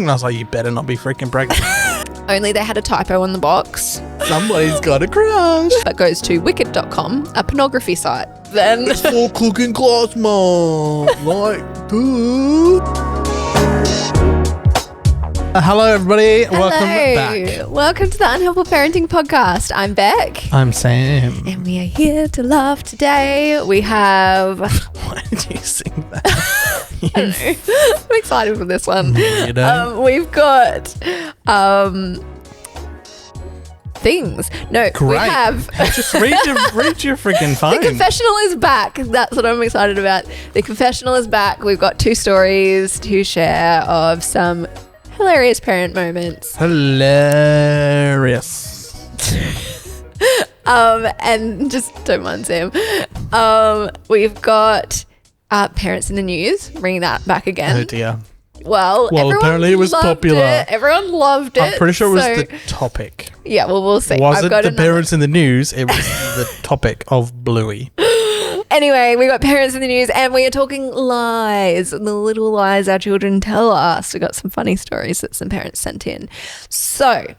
And I was like, you better not be freaking pregnant. Only they had a typo on the box. Somebody's got a crush. That goes to wicked.com, a pornography site. Then It's for cooking class, mom. Like, dude. Hello, everybody. Welcome back. Welcome to the Unhelpful Parenting Podcast. I'm Beck. I'm Sam. And we are here to laugh today. We have... Why did you sing that? I don't know. I'm excited for this one. We've got things. No, Great. we have... Just read your freaking phone. The confessional is back. That's what I'm excited about. The confessional is back. We've got 2 stories to share of some hilarious parent moments. Hilarious. And just don't mind Sam. We've got parents in the news. Bringing that back again. Oh dear. Well, apparently it was popular. Everyone loved it. I'm pretty sure it was the topic. Yeah, well, we'll see. Was it the parents in the news? It was the topic of Bluey. Anyway, we got parents in the news and we are talking lies, the little lies our children tell us. We got some funny stories that some parents sent in. So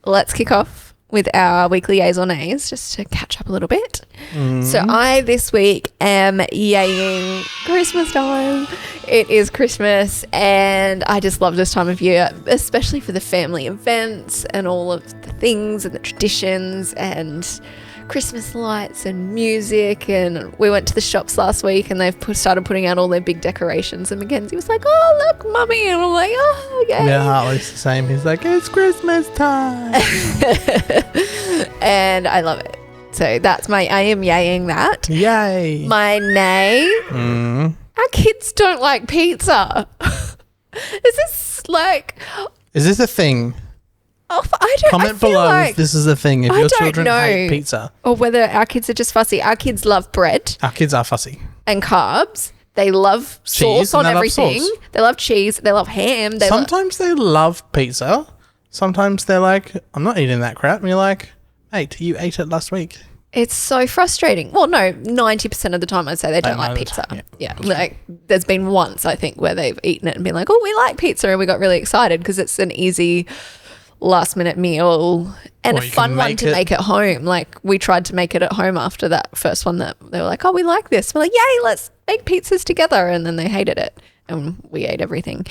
let's kick off with our weekly yays or nays just to catch up a little bit. So I this week am yaying Christmas time. It is Christmas and I just love this time of year, especially for the family events and all of the things and the traditions and Christmas lights and music. And we went to the shops last week and they've started putting out all their big decorations, and Mackenzie was like, oh look mummy, and I'm like, oh yeah. Yeah, Hartley's the same. He's like, it's Christmas time. And I love it. So I am yaying that. Yay. My nay, our kids don't like pizza. Is this a thing? Oh, Comment below if this is a thing. If your children hate pizza. Or whether our kids are just fussy. Our kids love bread. Our kids are fussy. And carbs. They love sauce on everything. They love cheese. They love ham. Sometimes they love pizza. Sometimes they're like, I'm not eating that crap. And you're like, mate, you ate it last week. It's so frustrating. Well, no, 90% of the time I'd say they don't like pizza. Yeah. Like there's been once, I think, where they've eaten it and been like, oh, we like pizza. And we got really excited because it's an easy last minute meal and a fun one to make at home. Like we tried to make it at home after that first one that they were like, oh, we like this. We're like, yay, let's make pizzas together. And then they hated it and we ate everything.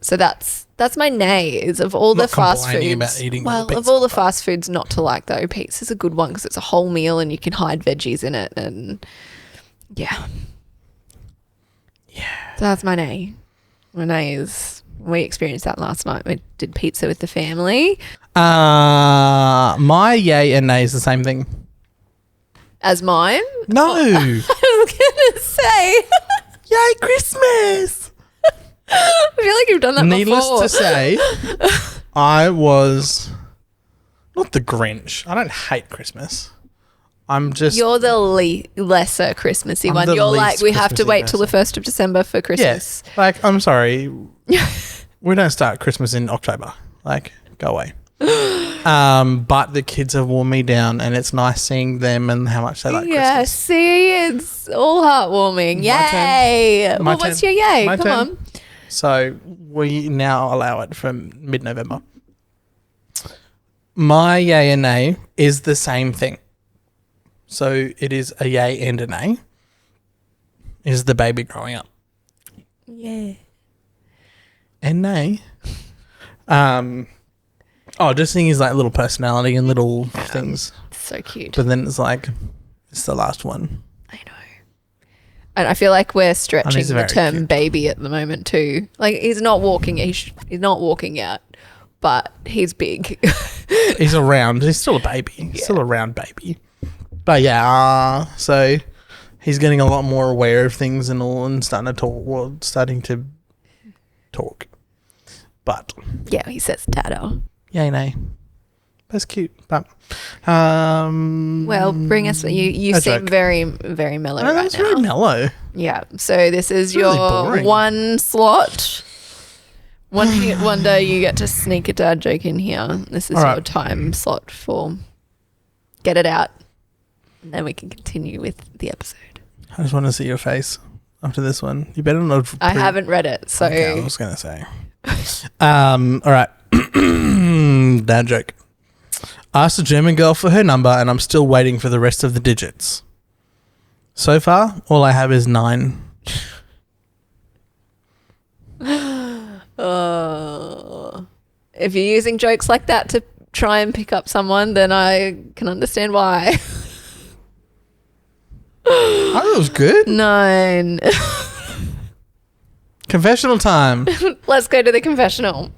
So that's my nays of all the fast foods. Of all the fast foods not to like though, pizza's a good one because it's a whole meal and you can hide veggies in it. And yeah. So that's my nay. My nay is... We experienced that last night. We did pizza with the family. My yay and nay is the same thing. As mine? No. I was going to say. Yay, Christmas. I feel like you've done that Needless before. to say, I was not the Grinch. I don't hate Christmas. I'm just... You're the lesser Christmassy one. You're like, we have to wait till the 1st of December for Christmas. Yeah. Like, I'm sorry. We don't start Christmas in October. Like, go away. But the kids have worn me down and it's nice seeing them and how much they like Christmas. Yeah, see, it's all heartwarming. Yay. Well, what's your yay? Come on. So, we now allow it from mid-November. My yay and nay is the same thing. So it is a yay and a nay. Is the baby growing up? Yeah. And nay. Just seeing his like little personality and little things. So cute. But then it's like, it's the last one. I know. And I feel like we're stretching the term cute. Baby at the moment too. Like he's not walking. He's not walking yet, but he's big. He's around. He's still a baby. He's still a round baby. But yeah, so he's getting a lot more aware of things and all, and starting to talk. But yeah, he says "Dada." Yay, nay. That's cute. But well, bring us. You seem very, very mellow right now. That's very mellow. Yeah. So this is really your boring. one slot. One day you get to sneak a dad joke in here. This is your time slot for get it out. And then we can continue with the episode. I just want to see your face. after this one. You better not. I haven't read it, so. Okay, I was going to say. All right. Dad joke. I asked a German girl for her number and I'm still waiting for the rest of the digits. So far, all I have is 9. If you're using jokes like that to try and pick up someone, then I can understand why. I thought it was good. 9. Confessional time. Let's go to the confessional.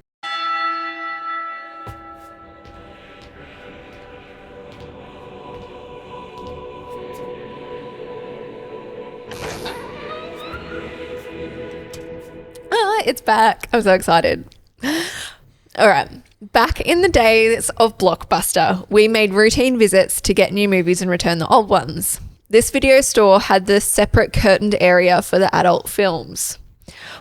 It's back. I'm so excited. All right. Back in the days of Blockbuster, we made routine visits to get new movies and return the old ones. This video store had this separate curtained area for the adult films.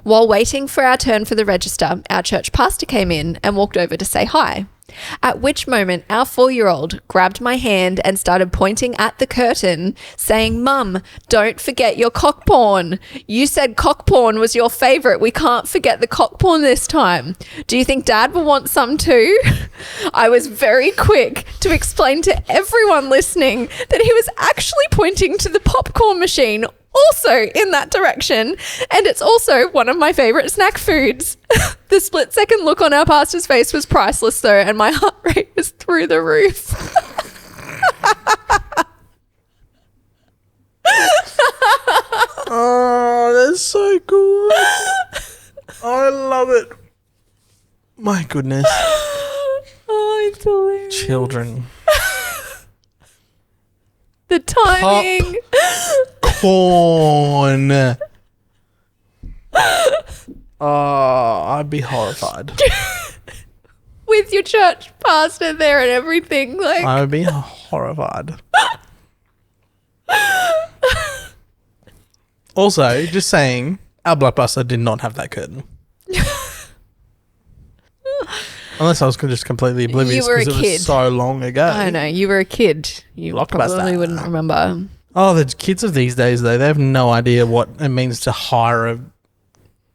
While waiting for our turn for the register, our church pastor came in and walked over to say hi. At which moment, our 4-year-old grabbed my hand and started pointing at the curtain, saying, "Mum, don't forget your cock porn. You said cock porn was your favourite. We can't forget the cock porn this time. Do you think Dad will want some too?" I was very quick to explain to everyone listening that he was actually pointing to the popcorn machine, also in that direction, and it's also one of my favourite snack foods. The split-second look on our pastor's face was priceless though, and my heart rate was through the roof. Oh, that's so good. I love it. My goodness. Oh, it's hilarious. Children. The timing. Corn. Oh, I'd be horrified. With your church pastor there and everything. Like, I would be horrified. Also, just saying, our Blockbuster did not have that curtain. Unless I was just completely oblivious because it was so long ago. I know, you were a kid. You probably wouldn't remember. Oh, the kids of these days, though, they have no idea what it means to hire a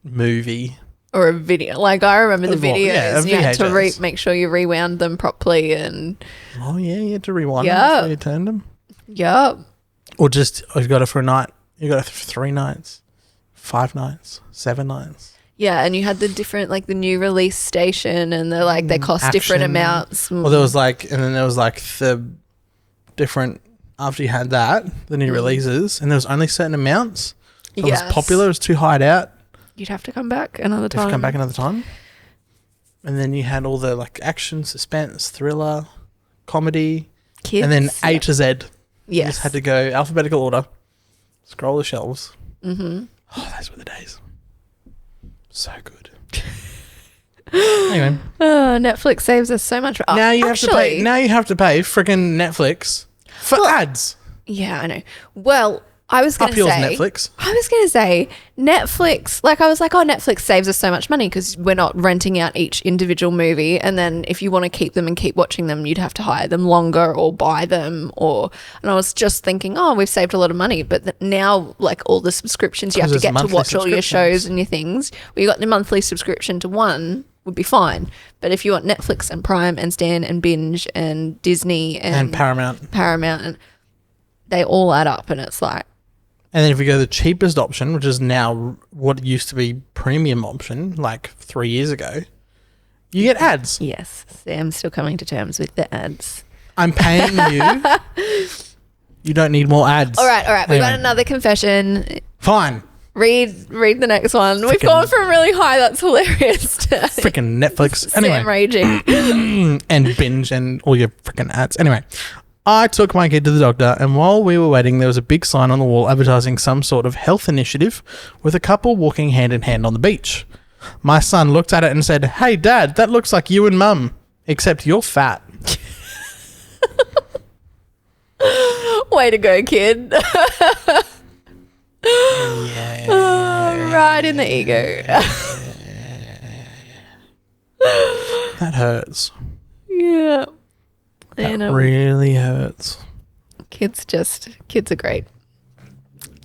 movie. Or a video. Like, I remember the videos. Yeah, you had to make sure you rewound them properly. And oh, yeah, you had to rewind them before you turned them. Yep. Or just, you got it for a night. You got it for 3 nights, 5 nights, 7 nights. Yeah, and you had the different, like the new release station, and they're like, they cost different amounts. Well, there was like, and then there was like the different, after you had that, the new releases, and there was only certain amounts. So it was popular, it was too high out. You'd have to come back another time. You have to come back another time. And then you had all the like action, suspense, thriller, comedy, kids, and then A to Z. Yes. You just had to go alphabetical order, scroll the shelves. Mm-hmm. Oh, those were the days. So good. Anyway, Netflix saves us so much. Now you have to pay. Now you have to pay freaking Netflix for ads. Yeah, I know. Well, I was going to say Netflix. I was going to say Netflix. Like, I was like, oh, Netflix saves us so much money because we're not renting out each individual movie, and then if you want to keep them and keep watching them, you'd have to hire them longer or buy them. And I was just thinking, oh, we've saved a lot of money, but now like all the subscriptions you have to get to watch all your shows and your things. Well, you got the monthly subscription to one would be fine, but if you want Netflix and Prime and Stan and Binge and Disney and Paramount, and they all add up, and it's like. And then if you go the cheapest option, which is now what used to be premium option, like 3 years ago, you get ads. Yes, Sam's still coming to terms with the ads. I'm paying you. You don't need more ads. All right. Anyway. We got another confession. Fine. Read the next one. We've gone from really high. That's hilarious. Freaking Netflix. Anyway. Sam raging. And Binge and all your freaking ads. Anyway. I took my kid to the doctor, and while we were waiting, there was a big sign on the wall advertising some sort of health initiative with a couple walking hand in hand on the beach. My son looked at it and said, "Hey, Dad, that looks like you and Mum, except you're fat." Way to go, kid. Yeah. Oh, right in the ego. That hurts. Yeah. That really hurts. Kids are great.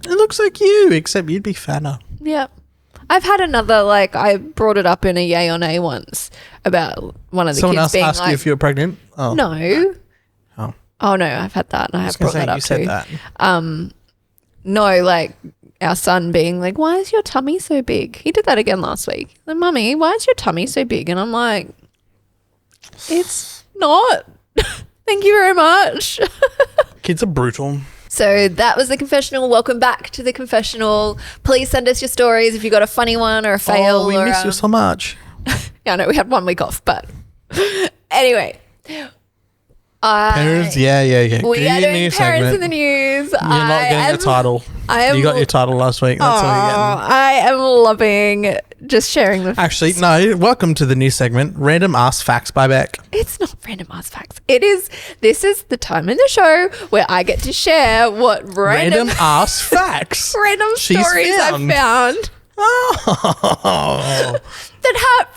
It looks like you, except you'd be fatter. Yeah. I've had another, like, I brought it up in a yay or nay once about one of the Someone kids else being asked like, you if you were pregnant? Oh. no. Oh. Oh, no, I've had that. And I have brought that up you said too. that. No, like, our son being like, why is your tummy so big? He did that again last week. Like, Mummy, why is your tummy so big? And I'm like, it's not. Thank you very much. Kids are brutal. So that was the confessional. Welcome back to the confessional. Please send us your stories if you got a funny one or a fail. Oh, we miss you so much. Yeah, I know we had 1 week off, but anyway. Parents, yeah. We are doing Parents in the News. You're not getting a title. You got your title last week. That's all you're getting. I am loving just sharing the Actually, no. Welcome to the new segment, Random Ask Facts by Beck. It's not Random Ask Facts. This is the time in the show where I get to share what random Ask Facts. random She's stories found. I've found. Oh. That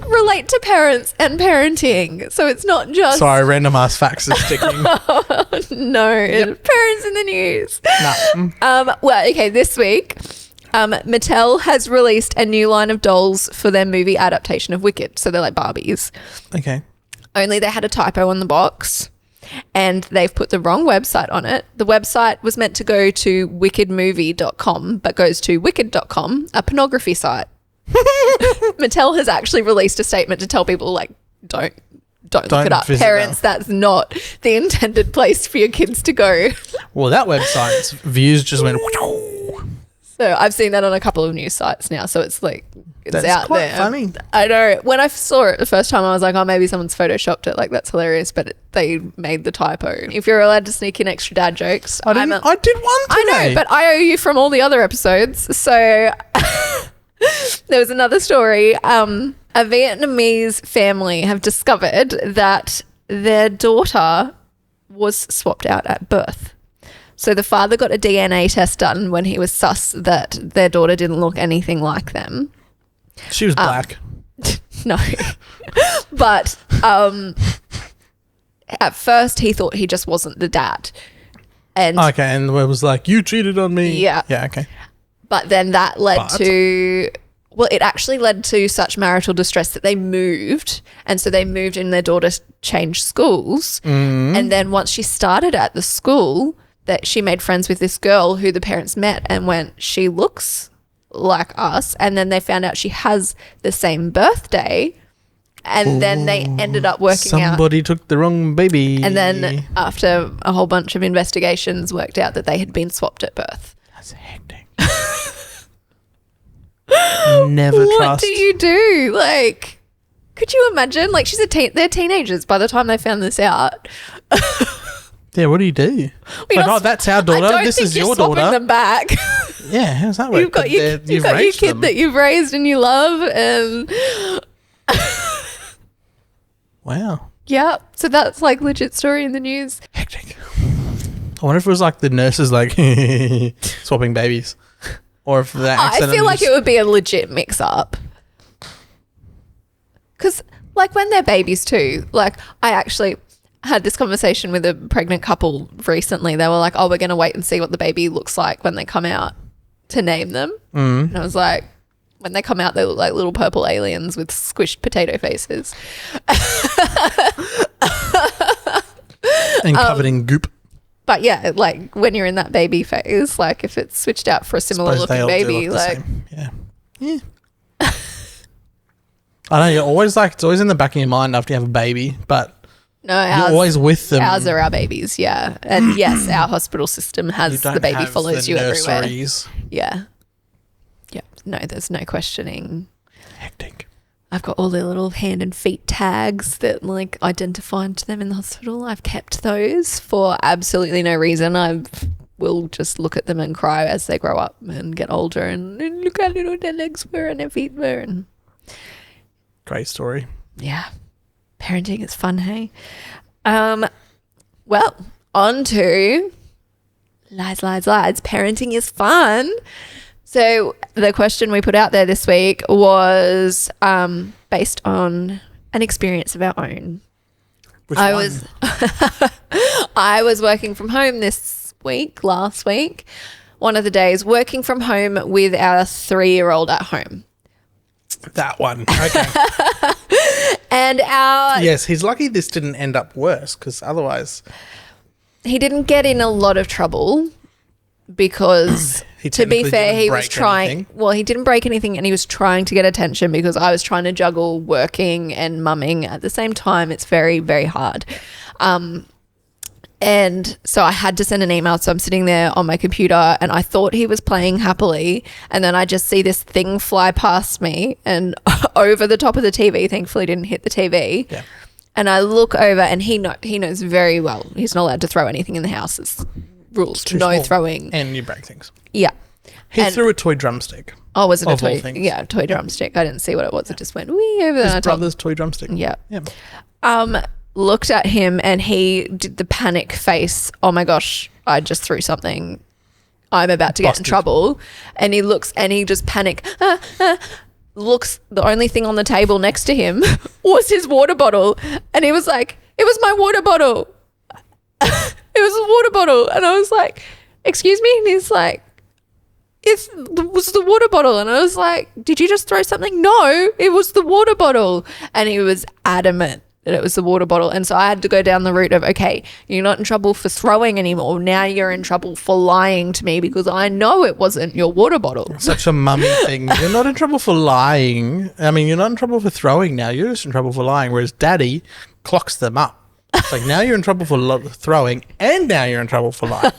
relate to parents and parenting. So it's not just Sorry, Random Ask Facts is sticking. no, Parents in the News. No. Well, okay, this week Mattel has released a new line of dolls for their movie adaptation of Wicked. So they're like Barbies. Okay. Only they had a typo on the box and they've put the wrong website on it. The website was meant to go to wickedmovie.com but goes to wicked.com, a pornography site. Mattel has actually released a statement to tell people, like, don't look it up. Parents, that's not the intended place for your kids to go. Well, that website's views just went. So I've seen that on a couple of news sites now. So it's like, it's That's out quite there. funny. I know. When I saw it the first time, I was like, oh, maybe someone's photoshopped it. Like, that's hilarious. But they made the typo. If you're allowed to sneak in extra dad jokes. I did one today. I know, but I owe you from all the other episodes. So there was another story. A Vietnamese family have discovered that their daughter was swapped out at birth. So the father got a DNA test done when he was sus that their daughter didn't look anything like them. She was black. No. But at first he thought he just wasn't the dad. And Okay, and it was like, you cheated on me. Yeah. Yeah, okay. But then that led to, well, it actually led to such marital distress that they moved. And so they moved and their daughter changed schools. And then once she started at the school, that she made friends with this girl who the parents met and went, she looks like us. And then they found out she has the same birthday. And then they ended up working out. Somebody took the wrong baby. And then after a whole bunch of investigations worked out that they had been swapped at birth. That's hectic. Never What trust. do you do? Like, could you imagine? Like, they're teenagers by the time they found this out. Yeah, what do you do? Like, oh, that's our daughter. This is your daughter. Them back. Yeah, how's that work? You've got your kid that you've raised and you love, and wow. Yeah, so that's like legit story in the news. Hectic. I wonder if it was like the nurses like swapping babies, or if the accident. I feel like it would be a legit mix-up. Because like when they're babies too, like I actually had this conversation with a pregnant couple recently. They were like, oh, we're going to wait and see what the baby looks like when they come out to name them. And I was like, when they come out, they look like little purple aliens with squished potato faces. And covered in goop. But yeah, like when you're in that baby phase, like if it's switched out for a similar looking baby, like yeah. I know you're always like, it's always in the back of your mind after you have a baby, but no, you're always with them. Ours are our babies, yeah. And yes, our hospital system has the baby follows you everywhere. Yeah. Yeah. No, there's no questioning. Hectic. I've got all their little hand and feet tags that like identify to them in the hospital. I've kept those for absolutely no reason. I will just look at them and cry as they grow up and get older and look how little their legs were and their feet were. And great story. yeah. Parenting is fun, hey? Well, on to lies. Parenting is fun. So the question we put out there this week was based on an experience of our own. I was working from home last week. one of the days working from home with our 3-year-old at home. That one. Okay. And yes, he's lucky this didn't end up worse because otherwise he didn't get in a lot of trouble because to be fair, he was trying. Anything. Well, he didn't break anything, and he was trying to get attention because I was trying to juggle working and mumming at the same time. It's very, very hard. And so I had to send an email. So I'm sitting there on my computer and I thought he was playing happily. And then I just see this thing fly past me and over the top of the TV. Thankfully didn't hit the TV. Yeah. And I look over and he knows very well. He's not allowed to throw anything in the house. It's rules. No small. Throwing. And you break things. Yeah. He threw a toy drumstick. Oh, was it a toy? Yeah, a toy drumstick. I didn't see what it was. It just went wee over there. His brother's toy drumstick. Yeah. Looked at him and he did the panic face. Oh my gosh, I just threw something. I'm about to get in trouble. And he looks and he just panic. Looks, the only thing on the table next to him was his water bottle. And he was like, it was my water bottle. It was a water bottle. And I was like, excuse me? And he's like, it was the water bottle. And I was like, did you just throw something? No, it was the water bottle. And he was adamant that it was the water bottle. And so I had to go down the route of, okay, you're not in trouble for throwing anymore. Now you're in trouble for lying to me because I know it wasn't your water bottle. Such a mummy thing. You're not in trouble for lying. I mean, you're not in trouble for throwing now. You're just in trouble for lying, whereas daddy clocks them up. It's like now you're in trouble for throwing and now you're in trouble for lying.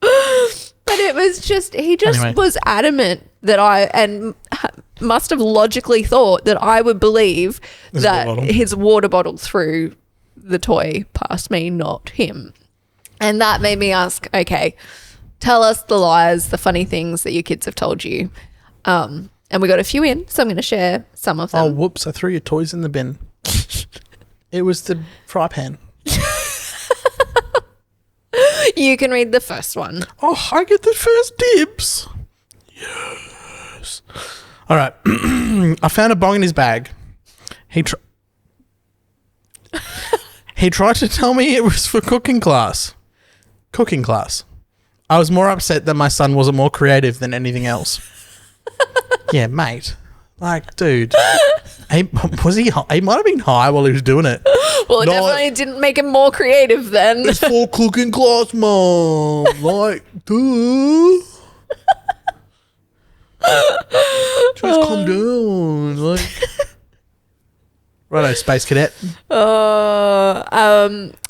But it was just, he just was adamant that must have logically thought that I would believe that his water bottle threw the toy past me, not him. And that made me ask, okay, tell us the lies, the funny things that your kids have told you. And we got a few in, so I'm going to share some of them. Oh, whoops, I threw your toys in the bin. It was the fry pan. You can read the first one. Oh, I get the first dibs. Yes. All right. I found a bong in his bag. He tried to tell me it was for cooking class. Cooking class. I was more upset that my son wasn't more creative than anything else. Yeah, mate. Like, dude. He might have been high while he was doing it. Well, it definitely didn't make him more creative then. It's for cooking class, Mom. Like, duh. Just calm down. Like, righto, Space Cadet.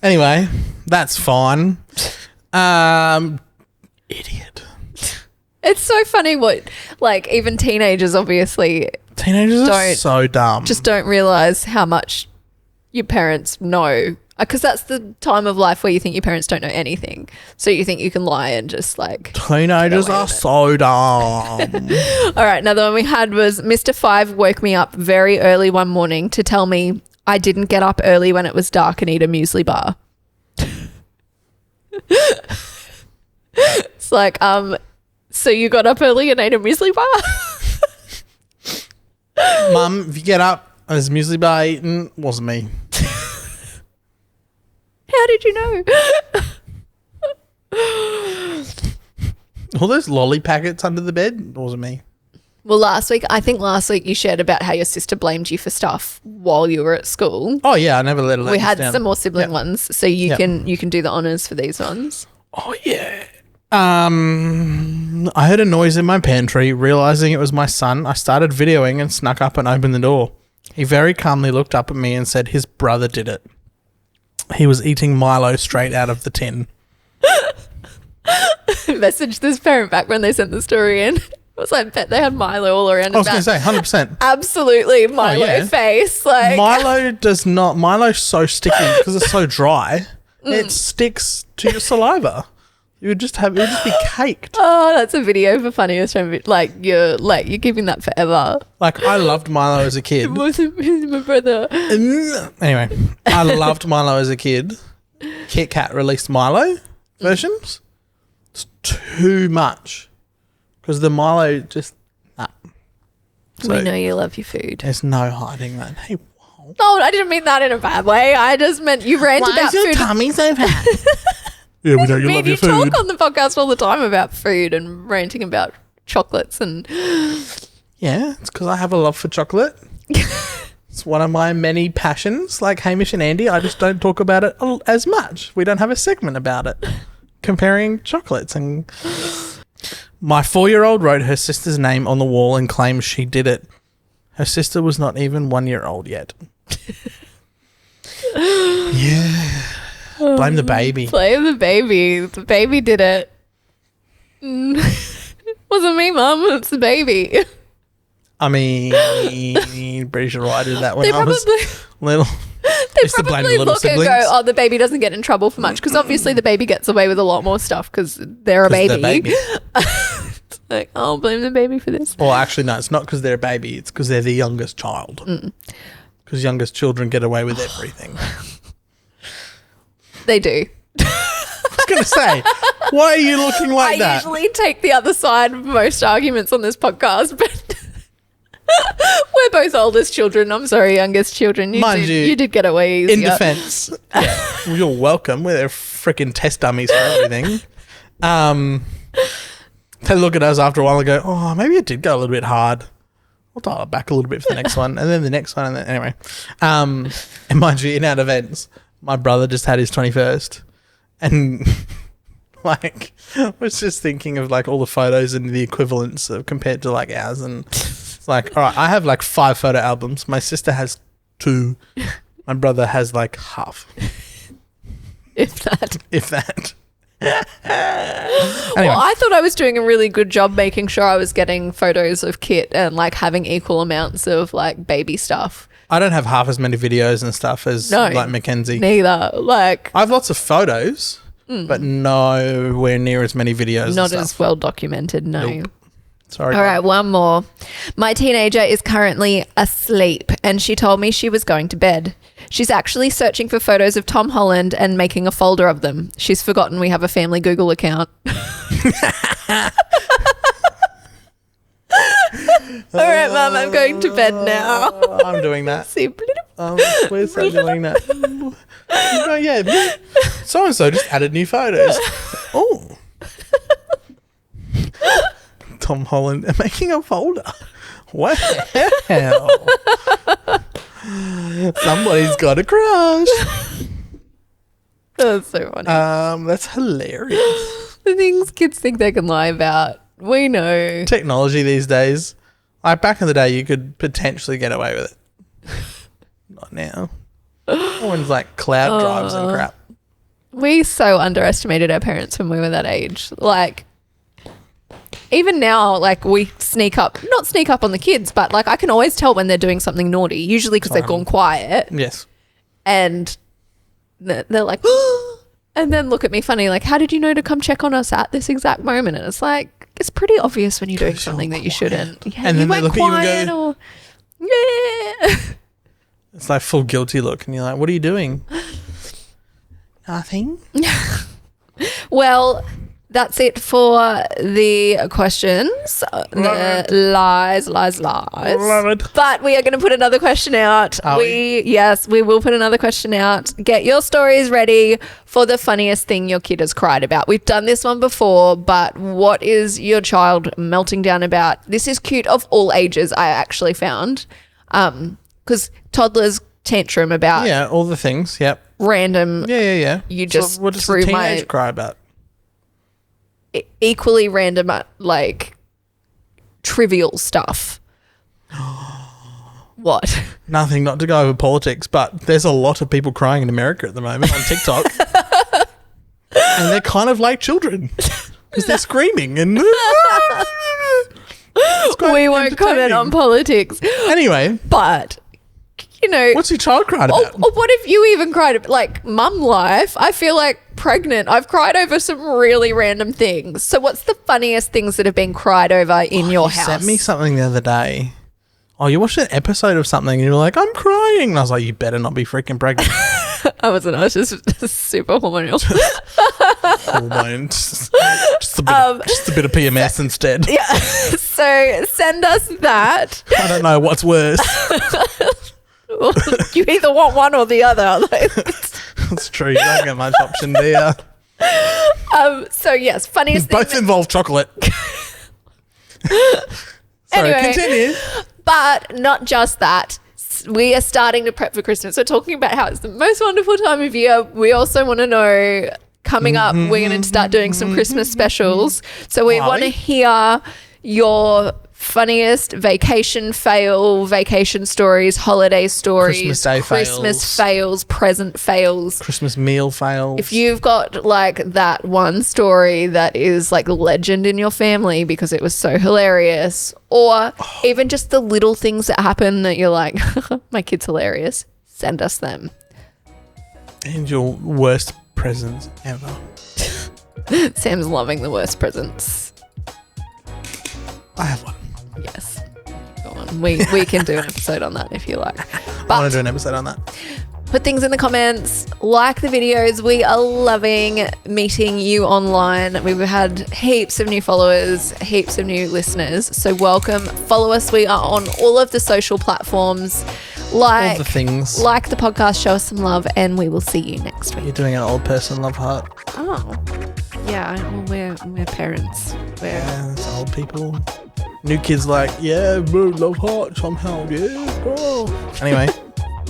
Anyway, that's fine. Idiot. It's so funny what, like, even teenagers obviously. Teenagers are so dumb. Just don't realise how much your parents know. Because that's the time of life where you think your parents don't know anything. So you think you can lie and just like. Teenagers are so dumb. All right. Another one we had was Mr. 5 woke me up very early one morning to tell me I didn't get up early when it was dark and eat a muesli bar. It's like, so you got up early and ate a muesli bar? Mum, if you get up and there's a muesli bar eaten, wasn't me. How did you know? All those lolly packets under the bed, wasn't me. Well, last week you shared about how your sister blamed you for stuff while you were at school. Oh yeah, I never let her let We had down. some more sibling ones, so you can do the honours for these ones. Oh yeah. I heard a noise in my pantry. Realizing it was my son, I started videoing and snuck up and opened the door. He very calmly looked up at me and said his brother did it. He was eating Milo straight out of the tin. Messaged this parent back when they sent the story in. I was like, bet they had Milo all around. I was going to say 100%. Absolutely, Milo face. Like Milo's so sticky because it's so dry. It sticks to your saliva. It would just be caked. Oh, that's a video for funniest friend. Like you're keeping that forever. Like I loved Milo as a kid. It wasn't my brother. Anyway, I loved Milo as a kid. Kit Kat released Milo versions. It's too much because the Milo just. Nah. So we know you love your food. There's no hiding that. Hey, no, I didn't mean that in a bad way. I just meant you rant about food. Why is your tummy so fat? Yeah, we know you love your food. You talk on the podcast all the time about food and ranting about chocolates and... Yeah, it's because I have a love for chocolate. It's one of my many passions. Like Hamish and Andy, I just don't talk about it as much. We don't have a segment about it. Comparing chocolates. And my 4-year-old wrote her sister's name on the wall and claims she did it. Her sister was not even 1 year old yet. Yeah. Blame the baby. Blame the baby. The baby did it. Wasn't me, Mum. It's the baby. I mean, pretty sure I did that when I was little. They probably look and go, oh, the baby doesn't get in trouble for much, because obviously the baby gets away with a lot more stuff because they're a baby. It's like, oh, blame the baby for this. Well, actually, no, it's not because they're a baby. It's because they're the youngest child. Because youngest children get away with everything. They do. I was going to say, why are you looking like that? I usually take the other side of most arguments on this podcast, but... We're both oldest children. I'm sorry, youngest children. You did get away easier. In defense, you're welcome. We're freaking test dummies for everything. They look at us after a while and go, oh, maybe it did go a little bit hard. We'll dial it back a little bit for the next one. And then the next one. And then anyway. And mind you, in our defense, my brother just had his 21st. And like, I was just thinking of like all the photos and the equivalents of, compared to like ours. And like, all right, I have like 5 photo albums. My sister has 2. My brother has like half. If that. Anyway. Well, I thought I was doing a really good job making sure I was getting photos of Kit and like having equal amounts of like baby stuff. I don't have half as many videos and stuff as like Mackenzie. Neither. Like, I have lots of photos, but nowhere near as many videos. Not as well documented, no. Nope. Sorry. All right, one more. My teenager is currently asleep and she told me she was going to bed. She's actually searching for photos of Tom Holland and making a folder of them. She's forgotten we have a family Google account. All right, Mum, I'm going to bed now. I'm doing that. See, where's that doing that? Oh, yeah, so-and-so just added new photos. Oh. Tom Holland making a folder. Wow. Somebody's got a crush. That's so funny. That's hilarious. The things kids think they can lie about. We know. Technology these days. Like back in the day, you could potentially get away with it. Not now. Everyone's like cloud drives and crap. We so underestimated our parents when we were that age. Like, even now, like, we not sneak up on the kids, but like I can always tell when they're doing something naughty, usually because they've gone quiet. Yes. And they're like, and then look at me funny, like, how did you know to come check on us at this exact moment? And it's like, it's pretty obvious when you're doing something that you shouldn't. Yeah, and then they look at you and go, yeah. It's like full guilty look, and you're like, what are you doing? Nothing. Well, that's it for the questions. Lies. Love it. But we are going to put another question out. Yes, we will put another question out. Get your stories ready for the funniest thing your kid has cried about. We've done this one before, but what is your child melting down about? This is cute of all ages, I actually found. Because toddlers tantrum about all the things. Yep. Random. Yeah. You just what does a teenage cry about? Equally random, like trivial stuff. What? Nothing, not to go over politics, but there's a lot of people crying in America at the moment on TikTok. And they're kind of like children because they're screaming and we won't comment on politics anyway, but you know, what's your child cried about? Or what if you even cried, like mum life? I feel like pregnant, I've cried over some really random things. So what's the funniest things that have been cried over in your house? You sent me something the other day. Oh, you watched an episode of something and you were like, I'm crying. And I was like, you better not be freaking pregnant. I wasn't. I was just super hormonal. Hormones. Just a bit of PMS instead. Yeah. So send us that. I don't know what's worse. Well, you either want one or the other. That's true. You don't get much option there. So yes, funniest thing. Both involve chocolate. Sorry, Anyway. continue. But not just that. We are starting to prep for Christmas. We're talking about how it's the most wonderful time of year. We also want to know, coming up, we're going to start doing some Christmas specials. So we want to hear your funniest vacation fail, vacation stories, holiday stories, Christmas Day Christmas fails. fails, present fails. Christmas meal fails. If you've got like that one story that is like legend in your family because it was so hilarious, or even just the little things that happen that you're like, my kid's hilarious, send us them. And your worst presents ever. Sam's loving the worst presents. I have one. Yes. Go on. We can do an episode on that if you like. I want But to do an episode on that. put things in the comments, like the videos. We are loving meeting you online. We've had heaps of new followers, heaps of new listeners. So welcome. Follow us. We are on all of the social platforms. All the things. Like the podcast, show us some love, and we will see you next week. You're doing an old person love heart. Oh. Yeah, well, we're parents. Yeah, it's old people. New kids like, yeah, bro, love heart somehow. Yeah, bro. Anyway,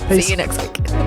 peace. See you next week.